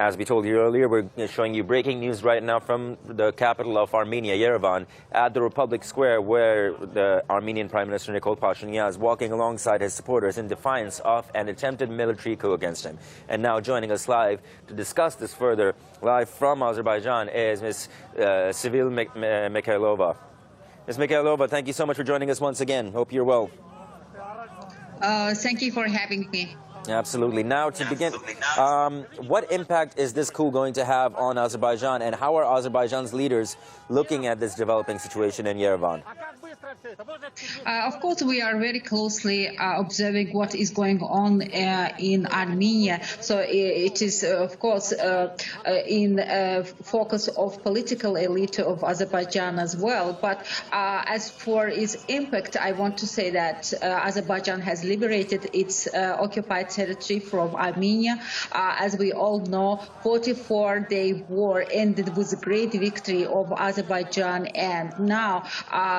As we told you earlier, we're showing you breaking news right now from the capital of Armenia, Yerevan, at the Republic Square, where the Armenian Prime Minister Nikol Pashinyan is walking alongside his supporters in defiance of an attempted military coup against him. And now joining us live to discuss this further, live from Azerbaijan, is Ms. Sevil Mikayilova. Ms. Mikayilova, thank you so much for joining us once again. Hope you're well. Thank you for having me. Absolutely. Now, to begin, what impact is this coup going to have on Azerbaijan, and how are Azerbaijan's leaders looking at this developing situation in Yerevan? Of course, we are very closely observing what is going on in Armenia. So it is, of course, in focus of political elite of Azerbaijan as well. But as for its impact, I want to say that Azerbaijan has liberated its occupied territory from Armenia. As we all know, 44-day war ended with a great victory of Azerbaijan, and now,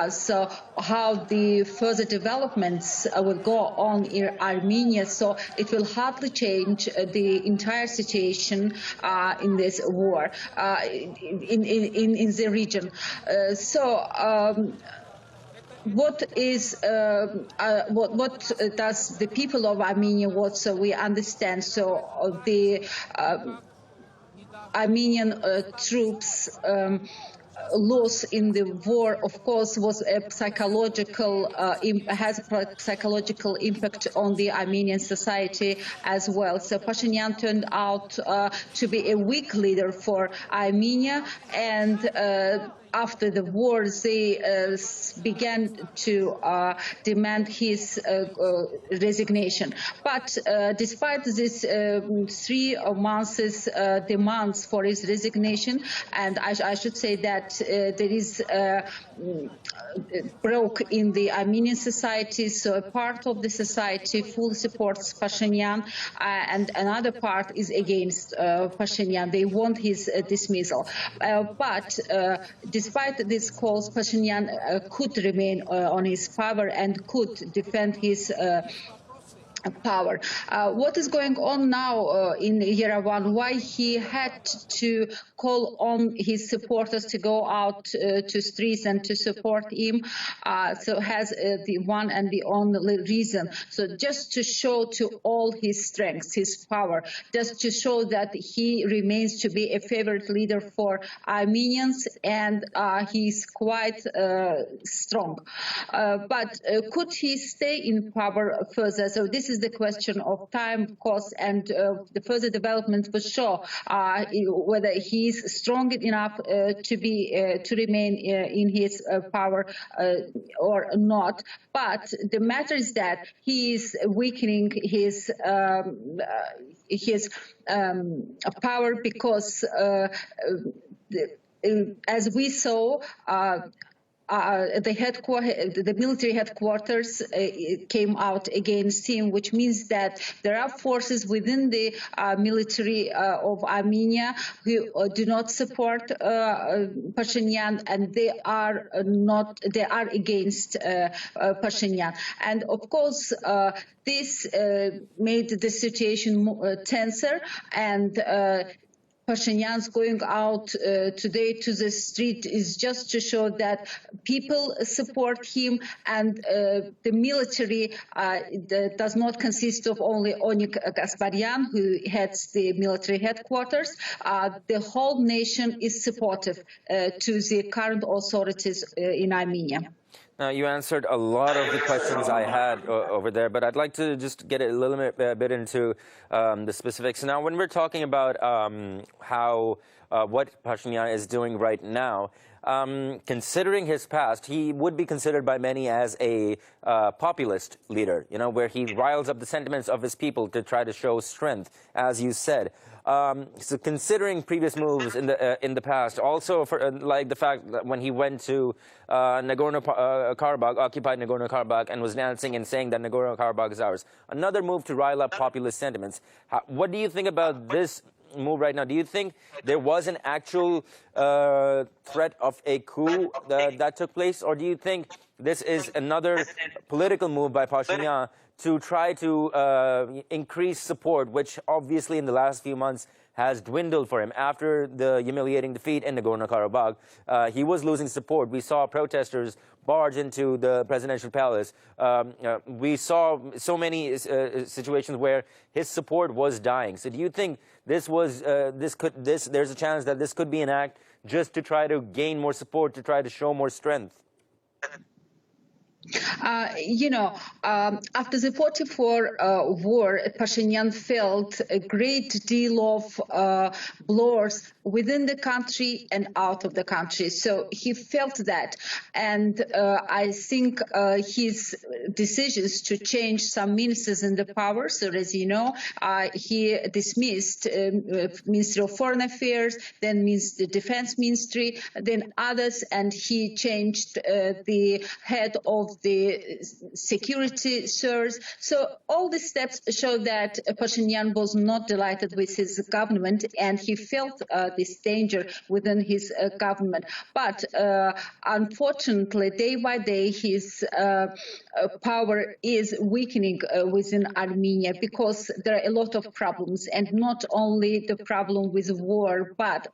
so how the further developments will go on in Armenia, so it will hardly change the entire situation in this war in the region. What does the people of Armenia want? So we understand. So the Armenian troops loss in the war, of course, was a psychological has a psychological impact on the Armenian society as well. So Pashinyan turned out to be a weak leader for Armenia, and after the war, they began to demand his resignation. But despite this 3 months demands for his resignation, and I should say that there is broke in the Armenian society, so a part of the society fully supports Pashinyan, and another part is against Pashinyan. They want his dismissal. But despite these calls, Pashinyan could remain on his power and could defend his power. What is going on now in Yerevan? Why he had to call on his supporters to go out to streets and to support him? So has the one and the only reason. So just to show to all his strengths, his power, just to show that he remains to be a favorite leader for Armenians, and he's quite strong. But could he stay in power further? So this is the question of time, cost, and the further development will show whether he is strong enough to remain in his power or not. But the matter is that he is weakening his power because as we saw. The military headquarters came out against him, which means that there are forces within the military of Armenia who do not support Pashinyan, and they are against Pashinyan. And of course, this made the situation tenser, and Pashinyan's going out today to the street is just to show that people support him, and the military does not consist of only Onik Gasparyan, who heads the military headquarters. The whole nation is supportive to the current authorities in Armenia. Now, you answered a lot of the questions I had over there, but I'd like to just get a little bit into the specifics. Now, when we're talking about what Pashinyan is doing right now, considering his past, he would be considered by many as a populist leader, you know, where he riles up the sentiments of his people to try to show strength, as you said. So considering previous moves in the past, also for like the fact that when he went to Nagorno-Karabakh, occupied Nagorno-Karabakh, and was dancing and saying that Nagorno-Karabakh is ours, another move to rile up populist sentiments. What do you think about this move right now? Do you think there was an actual threat of a coup that took place, or do you think this is another political move by Pashinyan to try to increase support, which obviously in the last few months has dwindled for him. After the humiliating defeat in Nagorno-Karabakh, he was losing support. We saw protesters barge into the presidential palace. We saw so many situations where his support was dying. So do you think there's a chance that this could be an act just to try to gain more support, to try to show more strength? After the 44 war, Pashinyan felt a great deal of blows within the country and out of the country. So he felt that. And I think his decisions to change some ministers in the power, so as you know, he dismissed Ministry of Foreign Affairs, then the Defense Ministry, then others, and he changed the head of the security service. So all these steps show that Pashinyan was not delighted with his government, and he felt this danger within his government. But unfortunately, day by day, his power is weakening within Armenia, because there are a lot of problems, and not only the problem with war, but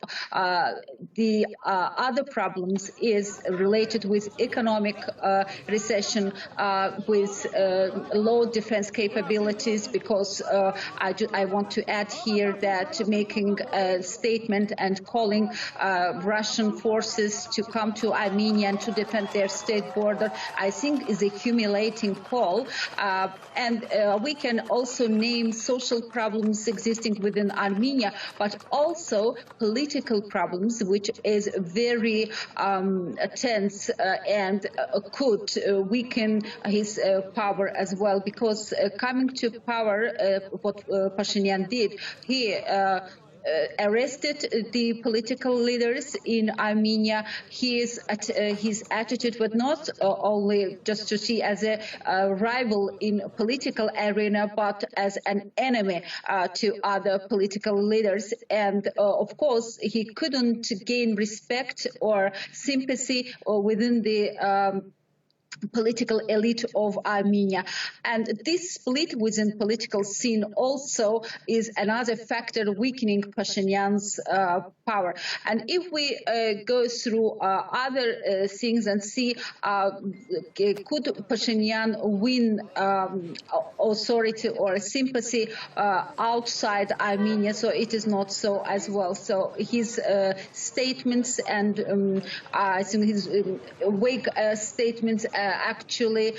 the other problems is related with economic recession, with low defense capabilities, because I want to add here that making a statement and calling Russian forces to come to Armenia and to defend their state border, I think is a humiliating call. And we can also name social problems existing within Armenia, but also political problems, which is very tense and could weaken his power as well, because coming to power, what Pashinyan did, he arrested the political leaders in Armenia. His attitude was not only just to see as a rival in political arena, but as an enemy to other political leaders. And of course, he couldn't gain respect or sympathy within the political elite of Armenia. And this split within political scene also is another factor weakening Pashinyan's power. And if we go through other things and see could Pashinyan win authority or sympathy outside Armenia, so it is not so as well. So his statements and I think his vague statements actually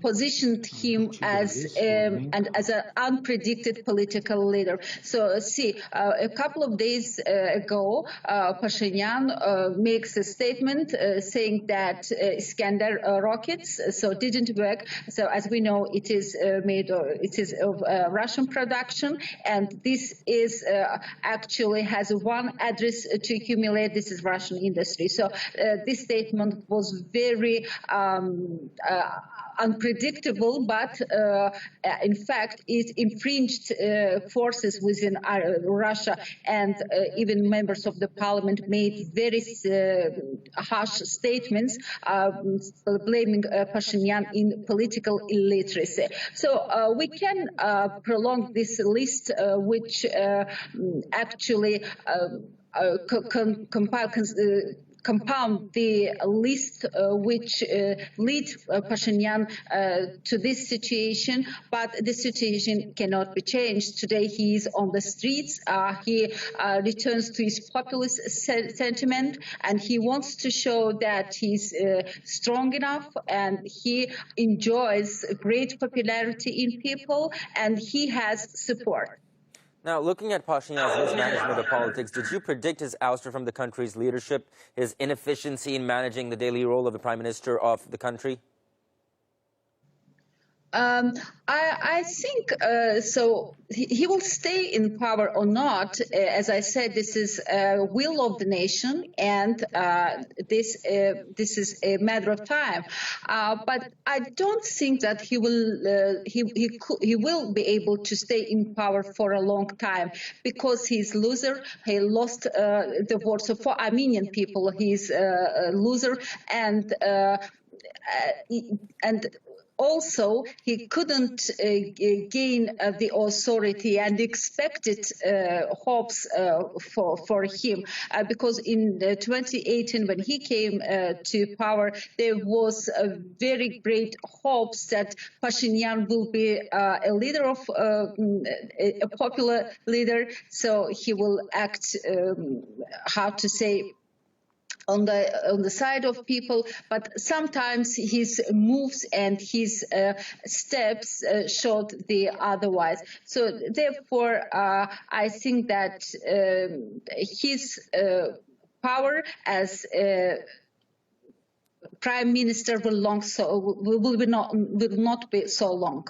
positioned him as an unpredicted political leader. So see, a couple of days ago, Pashinyan makes a statement saying that Iskander rockets didn't work. So as we know, it is of Russian production, and this is actually has one address to accumulate. This is Russian industry. So this statement was very unpredictable, but in fact it infringed forces within Russia, and even members of the parliament made very harsh statements blaming Pashinyan in political illiteracy. So we can prolong this list, which actually compound the list which lead Pashinyan to this situation, but the situation cannot be changed. Today he is on the streets, he returns to his populist sentiment, and he wants to show that he's strong enough, and he enjoys great popularity in people, and he has support. Now, looking at Pashinyan's mismanagement of politics, did you predict his ouster from the country's leadership, his inefficiency in managing the daily role of the prime minister of the country? I think so. He will stay in power or not. As I said, this is will of the nation, and this is a matter of time. But I don't think that he will be able to stay in power for a long time, because he's loser. He lost the votes of Armenian people. He's a loser, and also, he couldn't gain the authority and expected hopes for him because in 2018, when he came to power, there was a very great hopes that Pashinyan will be a leader of a popular leader, so he will act, how to say, on the side of people, but sometimes his moves and his steps showed the otherwise. So therefore, I think that his power as prime minister will not be so long.